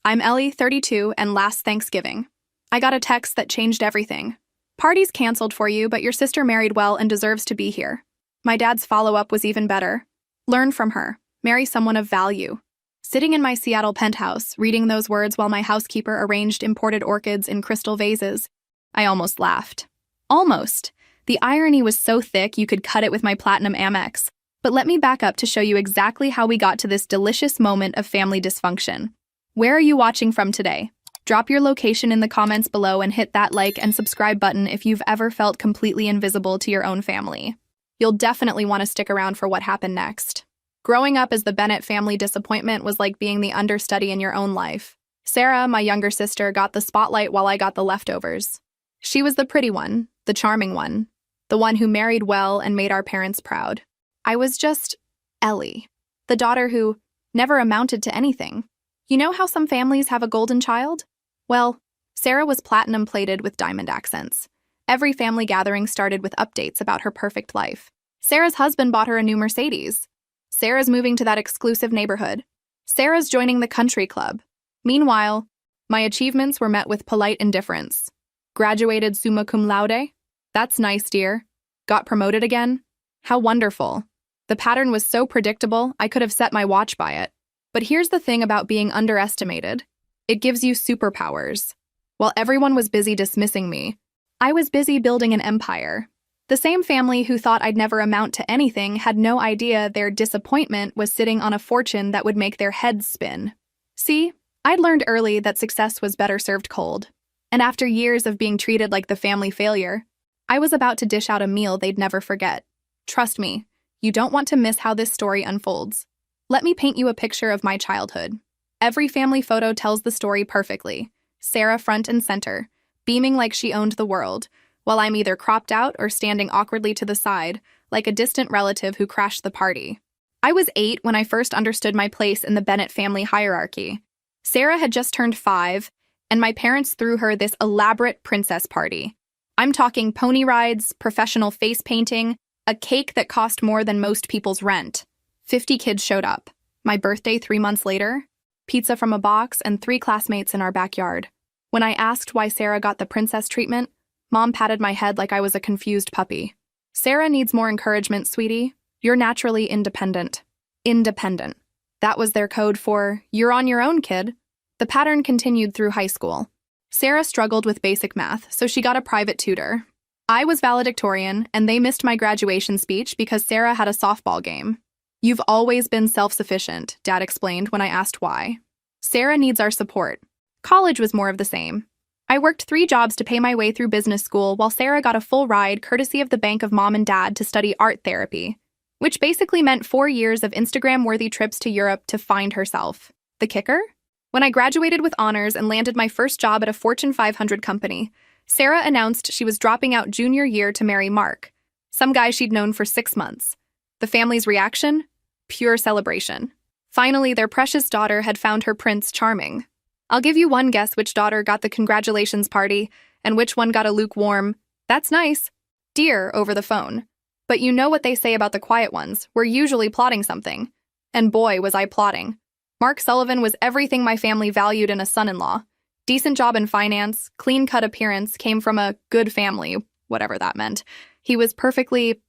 I'm Ellie, 32, and last Thanksgiving, I got a text that changed everything. Party's canceled for you, but your sister married well and deserves to be here. My dad's follow-up was even better. Learn from her. Marry someone of value. Sitting in my Seattle penthouse, reading those words while my housekeeper arranged imported orchids in crystal vases, I almost laughed. Almost. The irony was so thick you could cut it with my Platinum Amex. But let me back up to show you exactly how we got to this delicious moment of family dysfunction. Where are you watching from today? Drop your location in the comments below and hit that like and subscribe button if you've ever felt completely invisible to your own family. You'll definitely want to stick around for what happened next. Growing up as the Bennett family disappointment was like being the understudy in your own life. Sarah, my younger sister, got the spotlight while I got the leftovers. She was the pretty one, the charming one, the one who married well and made our parents proud. I was just Ellie, the daughter who never amounted to anything. You know how some families have a golden child? Well, Sarah was platinum-plated with diamond accents. Every family gathering started with updates about her perfect life. Sarah's husband bought her a new Mercedes. Sarah's moving to that exclusive neighborhood. Sarah's joining the country club. Meanwhile, my achievements were met with polite indifference. Graduated summa cum laude? That's nice, dear. Got promoted again? How wonderful. The pattern was so predictable, I could have set my watch by it. But here's the thing about being underestimated. It gives you superpowers. While everyone was busy dismissing me, I was busy building an empire. The same family who thought I'd never amount to anything had no idea their disappointment was sitting on a fortune that would make their heads spin. See, I'd learned early that success was better served cold. And after years of being treated like the family failure, I was about to dish out a meal they'd never forget. Trust me, you don't want to miss how this story unfolds. Let me paint you a picture of my childhood. Every family photo tells the story perfectly. Sarah front and center, beaming like she owned the world, while I'm either cropped out or standing awkwardly to the side, like a distant relative who crashed the party. I was 8 when I first understood my place in the Bennett family hierarchy. Sarah had just turned 5, and my parents threw her this elaborate princess party. I'm talking pony rides, professional face painting, a cake that cost more than most people's rent. 50 kids showed up. My birthday 3 months later, pizza from a box, and 3 classmates in our backyard. When I asked why Sarah got the princess treatment, Mom patted my head like I was a confused puppy. Sarah needs more encouragement, sweetie. You're naturally independent. Independent. That was their code for, you're on your own, kid. The pattern continued through high school. Sarah struggled with basic math, so she got a private tutor. I was valedictorian, and they missed my graduation speech because Sarah had a softball game. You've always been self-sufficient, Dad explained when I asked why. Sarah needs our support. College was more of the same. I worked 3 jobs to pay my way through business school while Sarah got a full ride courtesy of the bank of Mom and Dad to study art therapy, which basically meant 4 years of Instagram-worthy trips to Europe to find herself. The kicker? When I graduated with honors and landed my first job at a Fortune 500 company, Sarah announced she was dropping out junior year to marry Mark, some guy she'd known for 6 months. The family's reaction? Pure celebration. Finally, their precious daughter had found her prince charming. I'll give you one guess which daughter got the congratulations party and which one got a lukewarm, "That's nice," dear over the phone. But you know what they say about the quiet ones, we're usually plotting something. And boy, was I plotting. Mark Sullivan was everything my family valued in a son-in-law. Decent job in finance, clean-cut appearance, came from a good family, whatever that meant. He was perfectly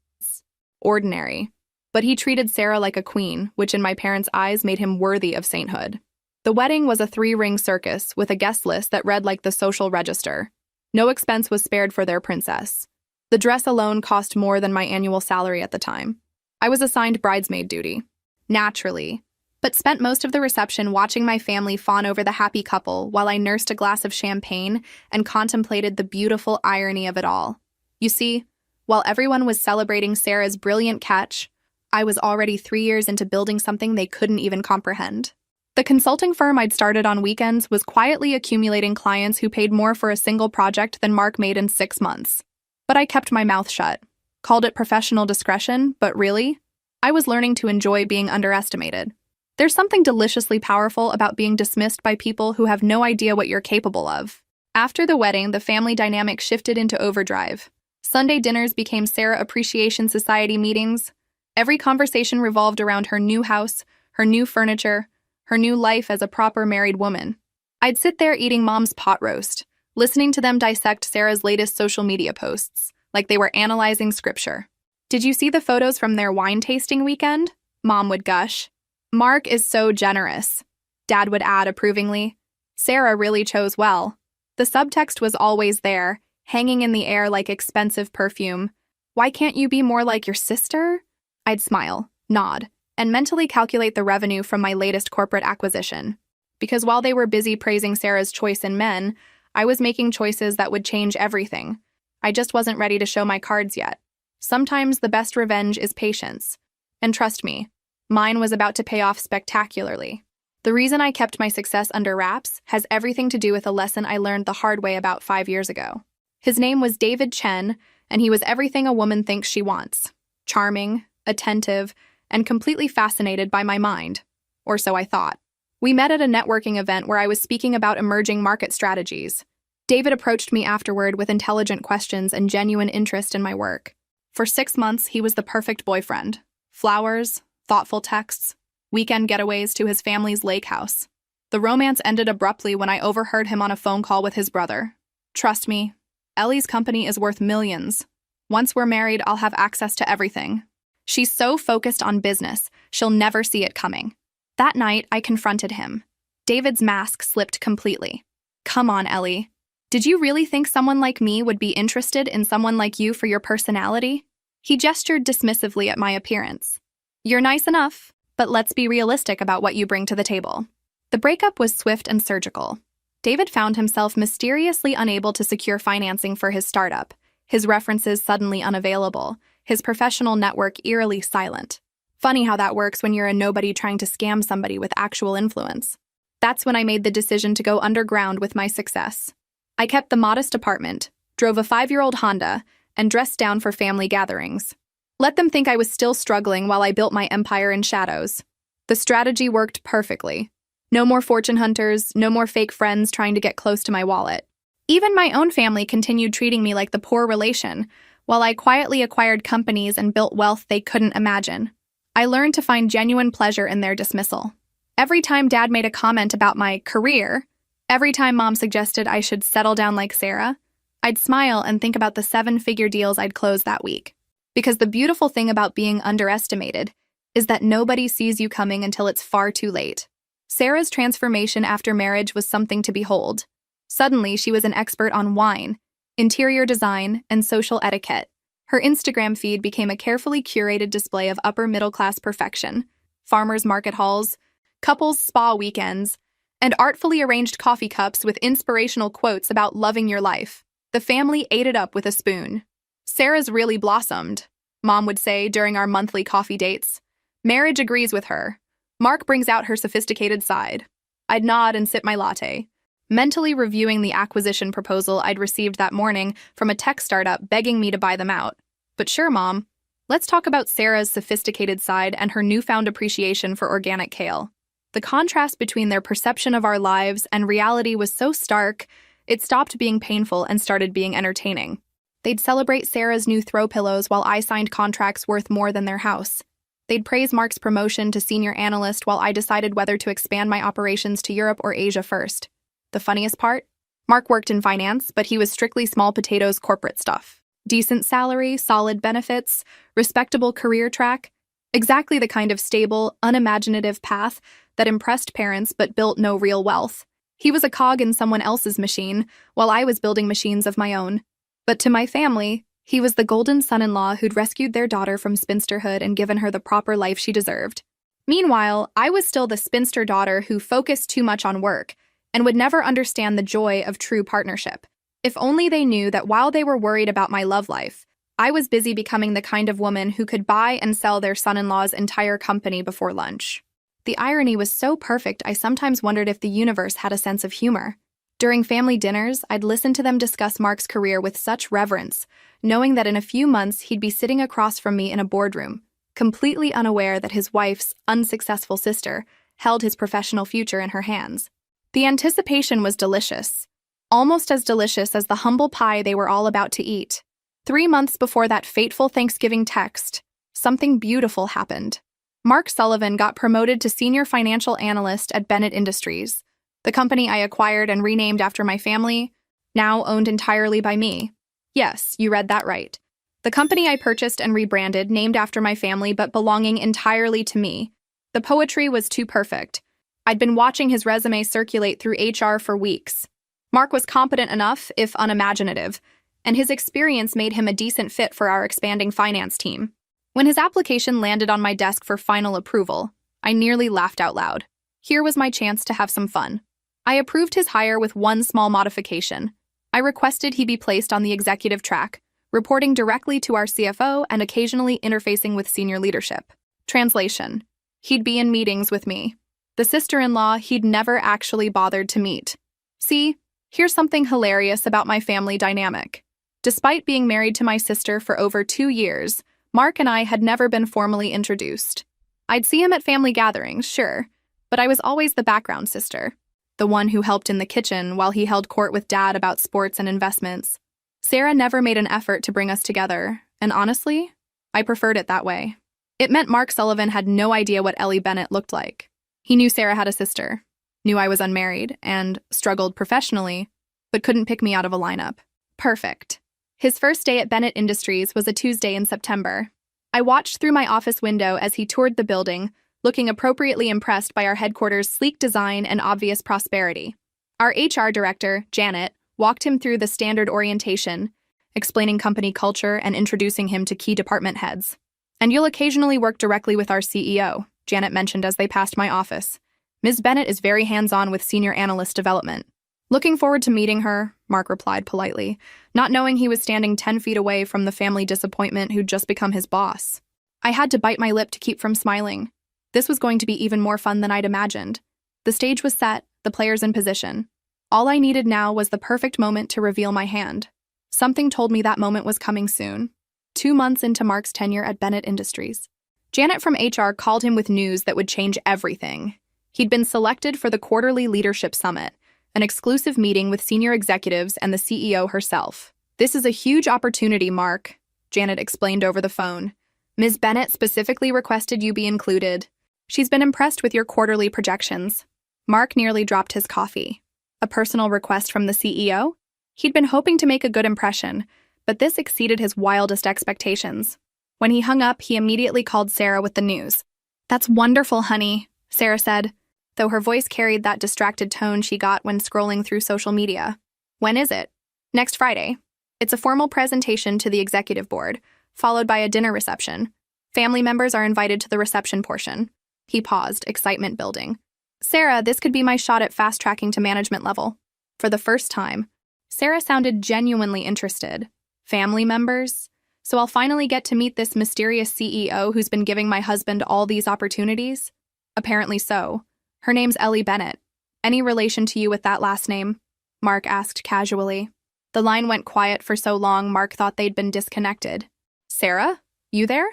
ordinary. But he treated Sarah like a queen, which in my parents' eyes made him worthy of sainthood. The wedding was a 3-ring circus with a guest list that read like the social register. No expense was spared for their princess. The dress alone cost more than my annual salary at the time. I was assigned bridesmaid duty. Naturally. But spent most of the reception watching my family fawn over the happy couple while I nursed a glass of champagne and contemplated the beautiful irony of it all. You see, while everyone was celebrating Sarah's brilliant catch, I was already 3 years into building something they couldn't even comprehend. The consulting firm I'd started on weekends was quietly accumulating clients who paid more for a single project than Mark made in 6 months. But I kept my mouth shut. Called it professional discretion, but really, I was learning to enjoy being underestimated. There's something deliciously powerful about being dismissed by people who have no idea what you're capable of. After the wedding, the family dynamic shifted into overdrive. Sunday dinners became Sarah Appreciation Society meetings. Every conversation revolved around her new house, her new furniture, her new life as a proper married woman. I'd sit there eating mom's pot roast, listening to them dissect Sarah's latest social media posts, like they were analyzing scripture. Did you see the photos from their wine tasting weekend? Mom would gush. Mark is so generous. Dad would add approvingly. Sarah really chose well. The subtext was always there, hanging in the air like expensive perfume. Why can't you be more like your sister? I'd smile, nod, and mentally calculate the revenue from my latest corporate acquisition. Because while they were busy praising Sarah's choice in men, I was making choices that would change everything. I just wasn't ready to show my cards yet. Sometimes the best revenge is patience. And trust me, mine was about to pay off spectacularly. The reason I kept my success under wraps has everything to do with a lesson I learned the hard way about 5 years ago. His name was David Chen, and he was everything a woman thinks she wants. Charming, attentive, and completely fascinated by my mind. Or so I thought. We met at a networking event where I was speaking about emerging market strategies. David approached me afterward with intelligent questions and genuine interest in my work. For 6 months, he was the perfect boyfriend. Flowers, thoughtful texts, weekend getaways to his family's lake house. The romance ended abruptly when I overheard him on a phone call with his brother. Trust me, Ellie's company is worth millions. Once we're married, I'll have access to everything. She's so focused on business, she'll never see it coming. That night, I confronted him. David's mask slipped completely. Come on, Ellie. Did you really think someone like me would be interested in someone like you for your personality? He gestured dismissively at my appearance. You're nice enough, but let's be realistic about what you bring to the table. The breakup was swift and surgical. David found himself mysteriously unable to secure financing for his startup, his references suddenly unavailable, his professional network eerily silent. Funny how that works when you're a nobody trying to scam somebody with actual influence. That's when I made the decision to go underground with my success. I kept the modest apartment, drove a 5-year-old Honda, and dressed down for family gatherings. Let them think I was still struggling while I built my empire in shadows. The strategy worked perfectly. No more fortune hunters, no more fake friends trying to get close to my wallet. Even my own family continued treating me like the poor relation, while I quietly acquired companies and built wealth they couldn't imagine. I learned to find genuine pleasure in their dismissal. Every time Dad made a comment about my career, every time Mom suggested I should settle down like Sarah, I'd smile and think about the 7-figure deals I'd close that week. Because the beautiful thing about being underestimated is that nobody sees you coming until it's far too late. Sarah's transformation after marriage was something to behold. Suddenly, she was an expert on wine, interior design, and social etiquette. Her Instagram feed became a carefully curated display of upper-middle-class perfection, farmers' market hauls, couples' spa weekends, and artfully arranged coffee cups with inspirational quotes about loving your life. The family ate it up with a spoon. Sarah's really blossomed, Mom would say during our monthly coffee dates. Marriage agrees with her. Mark brings out her sophisticated side. I'd nod and sip my latte, mentally reviewing the acquisition proposal I'd received that morning from a tech startup begging me to buy them out. But sure, Mom, let's talk about Sarah's sophisticated side and her newfound appreciation for organic kale. The contrast between their perception of our lives and reality was so stark, it stopped being painful and started being entertaining. They'd celebrate Sarah's new throw pillows while I signed contracts worth more than their house. They'd praise Mark's promotion to senior analyst while I decided whether to expand my operations to Europe or Asia first. The funniest part? Mark worked in finance, but he was strictly small potatoes corporate stuff. Decent salary, solid benefits, respectable career track. Exactly the kind of stable, unimaginative path that impressed parents but built no real wealth. He was a cog in someone else's machine, while I was building machines of my own. But to my family, he was the golden son-in-law who'd rescued their daughter from spinsterhood and given her the proper life she deserved. Meanwhile, I was still the spinster daughter who focused too much on work and would never understand the joy of true partnership. If only they knew that while they were worried about my love life, I was busy becoming the kind of woman who could buy and sell their son-in-law's entire company before lunch. The irony was so perfect, I sometimes wondered if the universe had a sense of humor. During family dinners, I'd listen to them discuss Mark's career with such reverence, knowing that in a few months he'd be sitting across from me in a boardroom, completely unaware that his wife's unsuccessful sister held his professional future in her hands. The anticipation was delicious, almost as delicious as the humble pie they were all about to eat. 3 months before that fateful Thanksgiving text, something beautiful happened. Mark Sullivan got promoted to senior financial analyst at Bennett Industries, The company I acquired and renamed after my family, now owned entirely by me. Yes, you read that right. The company I purchased and rebranded, named after my family but belonging entirely to me. The poetry was too perfect. I'd been watching his resume circulate through HR for weeks. Mark was competent enough, if unimaginative, and his experience made him a decent fit for our expanding finance team. When his application landed on my desk for final approval, I nearly laughed out loud. Here was my chance to have some fun. I approved his hire with one small modification. I requested he be placed on the executive track, reporting directly to our CFO and occasionally interfacing with senior leadership. Translation: he'd be in meetings with me. The sister-in-law he'd never actually bothered to meet. See, here's something hilarious about my family dynamic. Despite being married to my sister for over 2 years, Mark and I had never been formally introduced. I'd see him at family gatherings, sure, but I was always the background sister, the one who helped in the kitchen while he held court with Dad about sports and investments. Sarah never made an effort to bring us together, and honestly, I preferred it that way. It meant Mark Sullivan had no idea what Ellie Bennett looked like. He knew Sarah had a sister, knew I was unmarried, and struggled professionally, but couldn't pick me out of a lineup. Perfect. His first day at Bennett Industries was a Tuesday in September. I watched through my office window as he toured the building, looking appropriately impressed by our headquarters' sleek design and obvious prosperity. Our HR director, Janet, walked him through the standard orientation, explaining company culture and introducing him to key department heads. And you'll occasionally work directly with our CEO, Janet mentioned as they passed my office. Ms. Bennett is very hands-on with senior analyst development. Looking forward to meeting her, Mark replied politely, not knowing he was standing 10 feet away from the family disappointment who'd just become his boss. I had to bite my lip to keep from smiling. This was going to be even more fun than I'd imagined. The stage was set, the players in position. All I needed now was the perfect moment to reveal my hand. Something told me that moment was coming soon. 2 months into Mark's tenure at Bennett Industries, Janet from HR called him with news that would change everything. He'd been selected for the quarterly leadership summit, an exclusive meeting with senior executives and the CEO herself. This is a huge opportunity, Mark, Janet explained over the phone. Ms. Bennett specifically requested you be included. She's been impressed with your quarterly projections. Mark nearly dropped his coffee. A personal request from the CEO? He'd been hoping to make a good impression, but this exceeded his wildest expectations. When he hung up, he immediately called Sarah with the news. "That's wonderful, honey," Sarah said, though her voice carried that distracted tone she got when scrolling through social media. "When is it?" "Next Friday. It's a formal presentation to the executive board, followed by a dinner reception. Family members are invited to the reception portion." He paused, excitement building. "Sarah, this could be my shot at fast-tracking to management level." For the first time, Sarah sounded genuinely interested. Family members? So I'll finally get to meet this mysterious CEO who's been giving my husband all these opportunities? Apparently so. Her name's Ellie Bennett. Any relation to you with that last name? Mark asked casually. The line went quiet for so long Mark thought they'd been disconnected. "Sarah? You there?"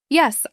"Yes,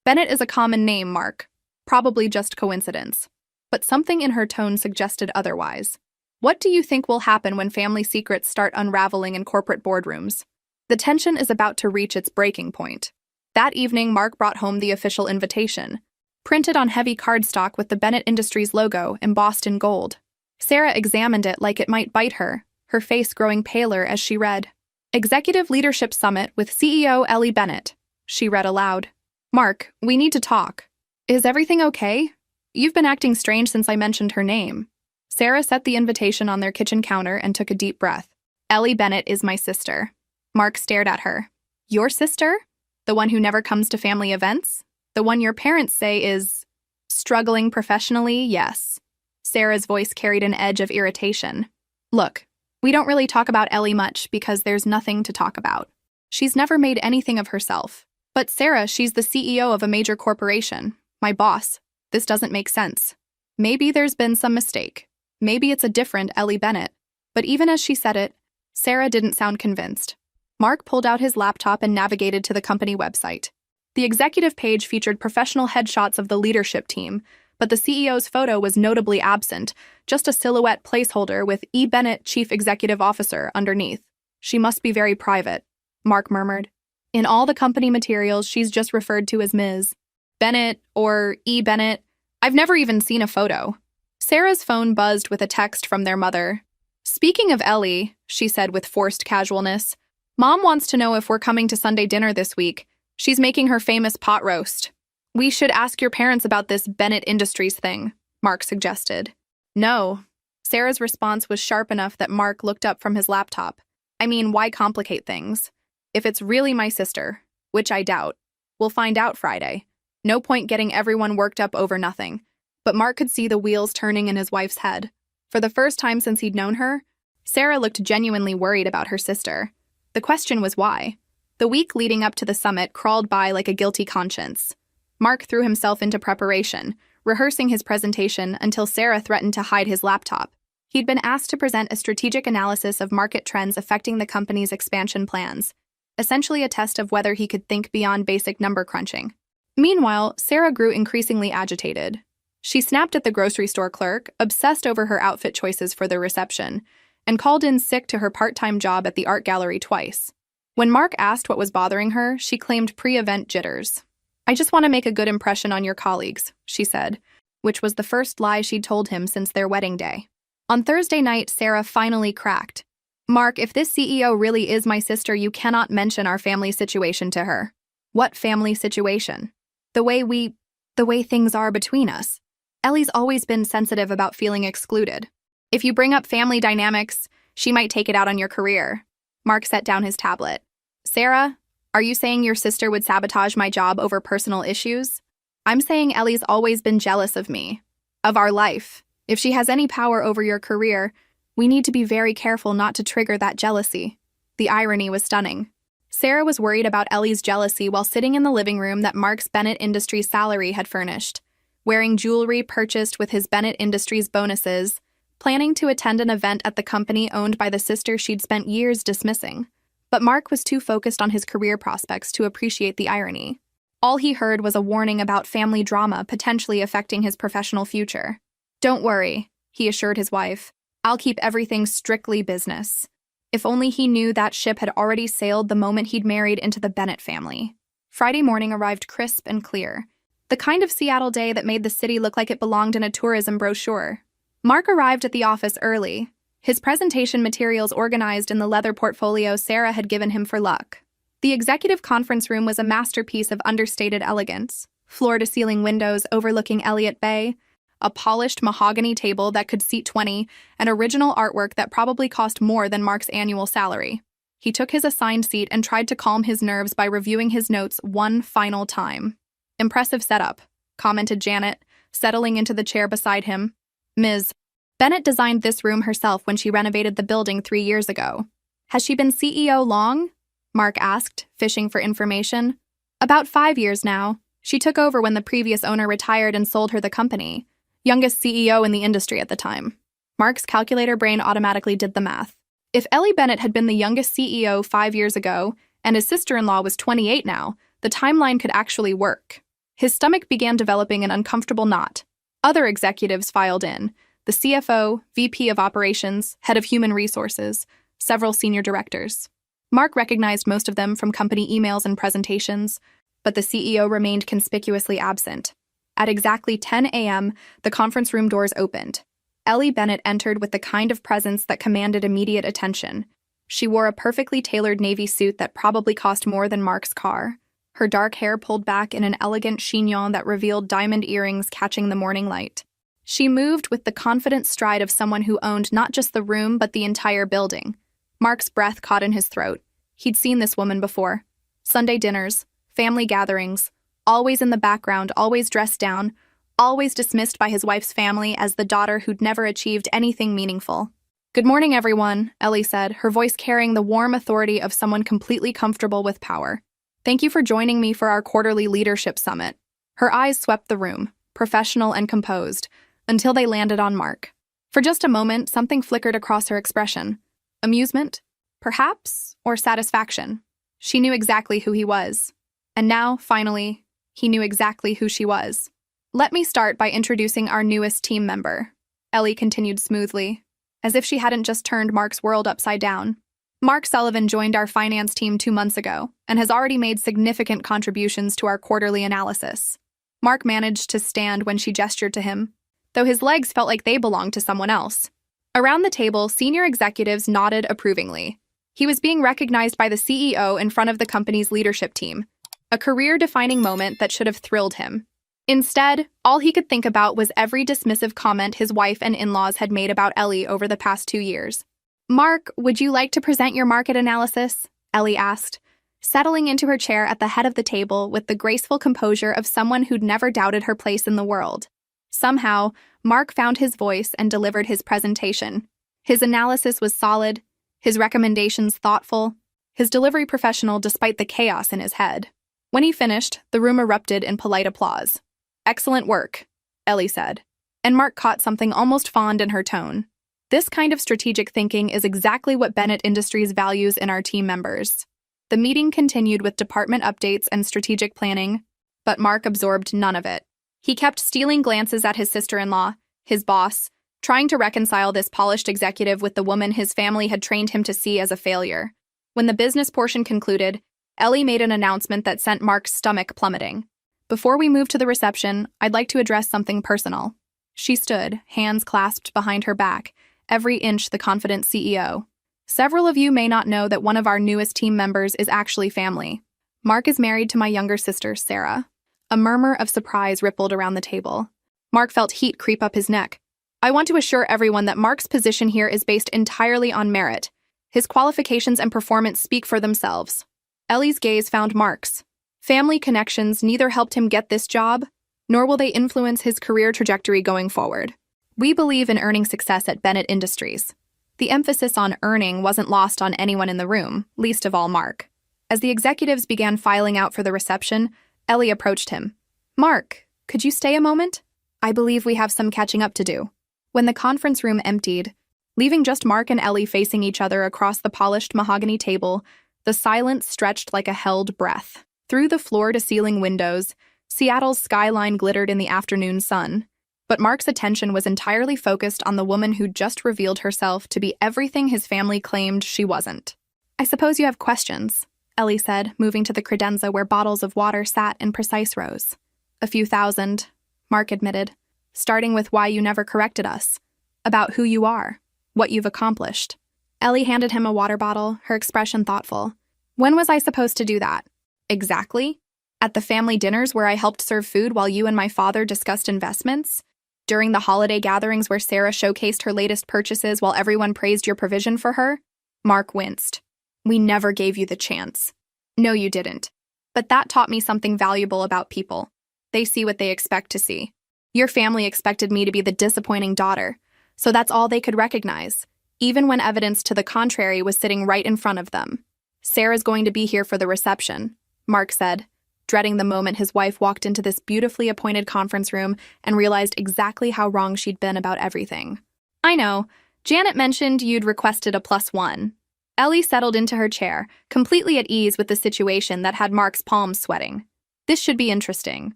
Bennett is a common name, Mark. Probably just coincidence." But something in her tone suggested otherwise. "What do you think will happen when family secrets start unraveling in corporate boardrooms?" The tension is about to reach its breaking point. That evening, Mark brought home the official invitation, printed on heavy cardstock with the Bennett Industries logo embossed in gold. Sarah examined it like it might bite her, her face growing paler as she read. "Executive Leadership Summit with CEO Ellie Bennett," she read aloud. "Mark, we need to talk. Is everything okay? You've been acting strange since I mentioned her name." Sarah set the invitation on their kitchen counter and took a deep breath. "Ellie Bennett is my sister." Mark stared at her. "Your sister? The one who never comes to family events? The one your parents say is struggling professionally?" "Yes." Sarah's voice carried an edge of irritation. "Look, we don't really talk about Ellie much because there's nothing to talk about. She's never made anything of herself. But Sarah, she's the CEO of a major corporation. My boss. This doesn't make sense. Maybe there's been some mistake. Maybe it's a different Ellie Bennett." But even as she said it, Sarah didn't sound convinced. Mark pulled out his laptop and navigated to the company website. The executive page featured professional headshots of the leadership team, but the CEO's photo was notably absent, just a silhouette placeholder with E. Bennett, Chief Executive Officer, underneath. "She must be very private," Mark murmured. "In all the company materials, she's just referred to as Ms. Bennett or E. Bennett. I've never even seen a photo." Sarah's phone buzzed with a text from their mother. "Speaking of Ellie," she said with forced casualness, "Mom wants to know if we're coming to Sunday dinner this week. She's making her famous pot roast." "We should ask your parents about this Bennett Industries thing," Mark suggested. "No." Sarah's response was sharp enough that Mark looked up from his laptop. "I mean, why complicate things? If it's really my sister, which I doubt, we'll find out Friday. No point getting everyone worked up over nothing." But Mark could see the wheels turning in his wife's head. For the first time since he'd known her, Sarah looked genuinely worried about her sister. The question was why. The week leading up to the summit crawled by like a guilty conscience. Mark threw himself into preparation, rehearsing his presentation until Sarah threatened to hide his laptop. He'd been asked to present a strategic analysis of market trends affecting the company's expansion plans, essentially a test of whether he could think beyond basic number crunching. Meanwhile, Sarah grew increasingly agitated. She snapped at the grocery store clerk, obsessed over her outfit choices for the reception, and called in sick to her part-time job at the art gallery twice. When Mark asked what was bothering her, she claimed pre-event jitters. "I just want to make a good impression on your colleagues," she said, which was the first lie she'd told him since their wedding day. On Thursday night, Sarah finally cracked. "Mark, if this CEO really is my sister, you cannot mention our family situation to her." "What family situation?" The way things are between us. Ellie's always been sensitive about feeling excluded. If you bring up family dynamics, she might take it out on your career." Mark set down his tablet. "Sarah, are you saying your sister would sabotage my job over personal issues?" "I'm saying Ellie's always been jealous of me, of our life. If she has any power over your career, we need to be very careful not to trigger that jealousy." The irony was stunning. Sarah was worried about Ellie's jealousy while sitting in the living room that Mark's Bennett Industries salary had furnished, wearing jewelry purchased with his Bennett Industries bonuses, planning to attend an event at the company owned by the sister she'd spent years dismissing. But Mark was too focused on his career prospects to appreciate the irony. All he heard was a warning about family drama potentially affecting his professional future. "Don't worry," he assured his wife. "I'll keep everything strictly business." If only he knew that ship had already sailed the moment he'd married into the Bennett family. Friday morning arrived crisp and clear. The kind of Seattle day that made the city look like it belonged in a tourism brochure. Mark arrived at the office early, his presentation materials organized in the leather portfolio Sarah had given him for luck. The executive conference room was a masterpiece of understated elegance, floor-to-ceiling windows overlooking Elliott Bay, a polished mahogany table that could seat 20, and original artwork that probably cost more than Mark's annual salary. He took his assigned seat and tried to calm his nerves by reviewing his notes one final time. "Impressive setup," commented Janet, settling into the chair beside him. "Ms. Bennett designed this room herself when she renovated the building 3 years ago." "Has she been CEO long?" Mark asked, fishing for information. "About 5 years now. She took over when the previous owner retired and sold her the company. Youngest CEO in the industry at the time." Mark's calculator brain automatically did the math. If Ellie Bennett had been the youngest CEO 5 years ago, and his sister-in-law was 28 now, the timeline could actually work. His stomach began developing an uncomfortable knot. Other executives filed in: the CFO, VP of Operations, Head of Human Resources, several senior directors. Mark recognized most of them from company emails and presentations, but the CEO remained conspicuously absent. At exactly 10 a.m., the conference room doors opened. Ellie Bennett entered with the kind of presence that commanded immediate attention. She wore a perfectly tailored navy suit that probably cost more than Mark's car. Her dark hair pulled back in an elegant chignon that revealed diamond earrings catching the morning light. She moved with the confident stride of someone who owned not just the room but the entire building. Mark's breath caught in his throat. He'd seen this woman before. Sunday dinners, family gatherings, always in the background, always dressed down, always dismissed by his wife's family as the daughter who'd never achieved anything meaningful. "Good morning, everyone," Ellie said, her voice carrying the warm authority of someone completely comfortable with power. "Thank you for joining me for our quarterly leadership summit." Her eyes swept the room, professional and composed, until they landed on Mark. For just a moment, something flickered across her expression. Amusement? Perhaps? Or satisfaction? She knew exactly who he was. And now, finally, he knew exactly who she was. "Let me start by introducing our newest team member," Ellie continued smoothly, as if she hadn't just turned Mark's world upside down. "Mark Sullivan joined our finance team 2 months ago and has already made significant contributions to our quarterly analysis." Mark managed to stand when she gestured to him. though his legs felt like they belonged to someone else. Around the table, senior executives nodded approvingly. He was being recognized by the CEO in front of the company's leadership team, a career-defining moment that should have thrilled him. Instead, all he could think about was every dismissive comment his wife and in-laws had made about Ellie over the past 2 years. "Mark, would you like to present your market analysis?" Ellie asked, settling into her chair at the head of the table with the graceful composure of someone who'd never doubted her place in the world. Somehow, Mark found his voice and delivered his presentation. His analysis was solid, his recommendations thoughtful, his delivery professional despite the chaos in his head. When he finished, the room erupted in polite applause. "Excellent work," Ellie said, and Mark caught something almost fond in her tone. This kind of strategic thinking is exactly what Bennett Industries values in our team members. The meeting continued with department updates and strategic planning, but Mark absorbed none of it. He kept stealing glances at his sister-in-law, his boss, trying to reconcile this polished executive with the woman his family had trained him to see as a failure. When the business portion concluded, Ellie made an announcement that sent Mark's stomach plummeting. "Before we move to the reception, I'd like to address something personal." She stood, hands clasped behind her back, every inch the confident CEO. "Several of you may not know that one of our newest team members is actually family. Mark is married to my younger sister, Sarah." A murmur of surprise rippled around the table. Mark felt heat creep up his neck. "I want to assure everyone that Mark's position here is based entirely on merit. His qualifications and performance speak for themselves." Ellie's gaze found Mark's. Family connections neither helped him get this job, nor will they influence his career trajectory going forward. "We believe in earning success at Bennett Industries." The emphasis on earning wasn't lost on anyone in the room, least of all Mark. As the executives began filing out for the reception, Ellie approached him. "Mark, could you stay a moment? I believe we have some catching up to do." When the conference room emptied, leaving just Mark and Ellie facing each other across the polished mahogany table, the silence stretched like a held breath. Through the floor-to-ceiling windows, Seattle's skyline glittered in the afternoon sun. But Mark's attention was entirely focused on the woman who'd just revealed herself to be everything his family claimed she wasn't. "I suppose you have questions," Ellie said, moving to the credenza where bottles of water sat in precise rows. "A few thousand," Mark admitted, "starting with why you never corrected us. About who you are, what you've accomplished." Ellie handed him a water bottle, her expression thoughtful. "When was I supposed to do that?" "Exactly? At the family dinners where I helped serve food while you and my father discussed investments? During the holiday gatherings where Sarah showcased her latest purchases while everyone praised your provision for her?" Mark winced. "We never gave you the chance." "No, you didn't. But that taught me something valuable about people. They see what they expect to see. Your family expected me to be the disappointing daughter, so that's all they could recognize, even when evidence to the contrary was sitting right in front of them." "Sarah's going to be here for the reception," Mark said, dreading the moment his wife walked into this beautifully appointed conference room and realized exactly how wrong she'd been about everything. "I know. Janet mentioned you'd requested a +1. Ellie settled into her chair, completely at ease with the situation that had Mark's palms sweating. This should be interesting.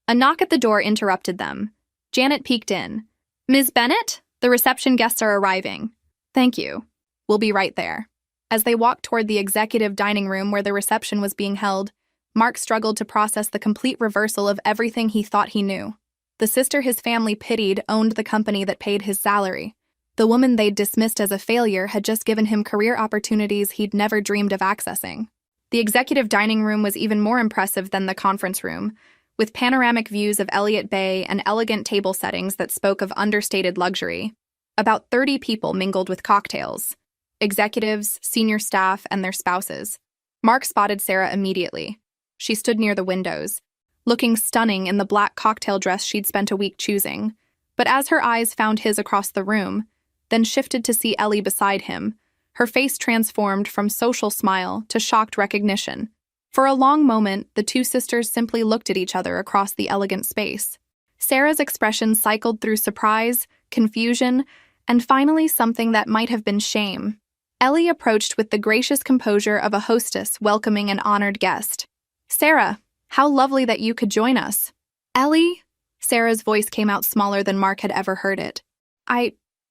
A knock at the door interrupted them. Janet peeked in. "Ms. Bennett, the reception guests are arriving." "Thank you. We'll be right there." As they walked toward the executive dining room where the reception was being held, Mark struggled to process the complete reversal of everything he thought he knew. The sister his family pitied owned the company that paid his salary. The woman they'd dismissed as a failure had just given him career opportunities he'd never dreamed of accessing. The executive dining room was even more impressive than the conference room, with panoramic views of Elliott Bay and elegant table settings that spoke of understated luxury. About 30 people mingled with cocktails. Executives, senior staff, and their spouses. Mark spotted Sarah immediately. She stood near the windows, looking stunning in the black cocktail dress she'd spent a week choosing. But as her eyes found his across the room, then shifted to see Ellie beside him, her face transformed from social smile to shocked recognition. For a long moment, the two sisters simply looked at each other across the elegant space. Sarah's expression cycled through surprise, confusion, and finally something that might have been shame. Ellie approached with the gracious composure of a hostess welcoming an honored guest. "Sarah, how lovely that you could join us." "Ellie?" Sarah's voice came out smaller than Mark had ever heard it.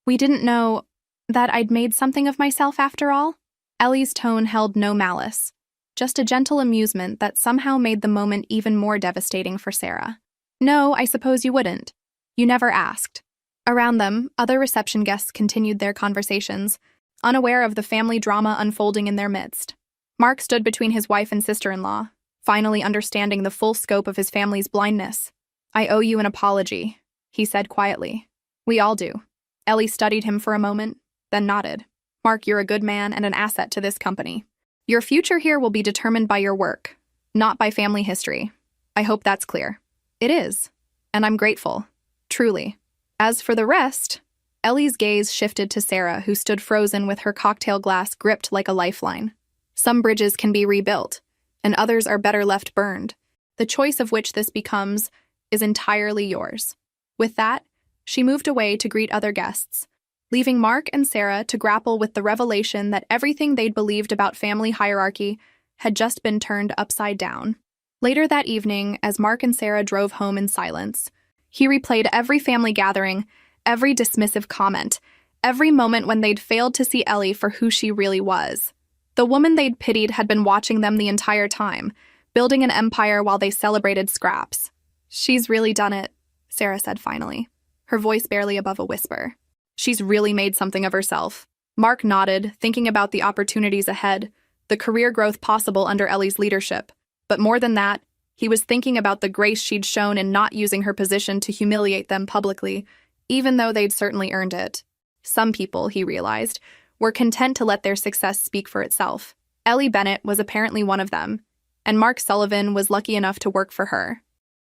We didn't know that I'd made something of myself after all." Ellie's tone held no malice, just a gentle amusement that somehow made the moment even more devastating for Sarah. "No, I suppose you wouldn't. You never asked." Around them, other reception guests continued their conversations, unaware of the family drama unfolding in their midst. Mark stood between his wife and sister-in-law, finally understanding the full scope of his family's blindness. "I owe you an apology," he said quietly. "We all do." Ellie studied him for a moment, then nodded. "Mark, you're a good man and an asset to this company. Your future here will be determined by your work, not by family history. I hope that's clear." "It is, and I'm grateful. Truly." As for the rest, Ellie's gaze shifted to Sarah, who stood frozen with her cocktail glass gripped like a lifeline. Some bridges can be rebuilt, and others are better left burned. The choice of which this becomes is entirely yours. With that, she moved away to greet other guests, leaving Mark and Sarah to grapple with the revelation that everything they'd believed about family hierarchy had just been turned upside down. Later that evening, as Mark and Sarah drove home in silence, he replayed every family gathering, every dismissive comment, every moment when they'd failed to see Ellie for who she really was. The woman they'd pitied had been watching them the entire time, building an empire while they celebrated scraps. "She's really done it," Sarah said finally, her voice barely above a whisper. "She's really made something of herself." Mark nodded, thinking about the opportunities ahead, the career growth possible under Ellie's leadership. But more than that, he was thinking about the grace she'd shown in not using her position to humiliate them publicly, even though they'd certainly earned it. Some people, he realized, were content to let their success speak for itself. Ellie Bennett was apparently one of them, and Mark Sullivan was lucky enough to work for her.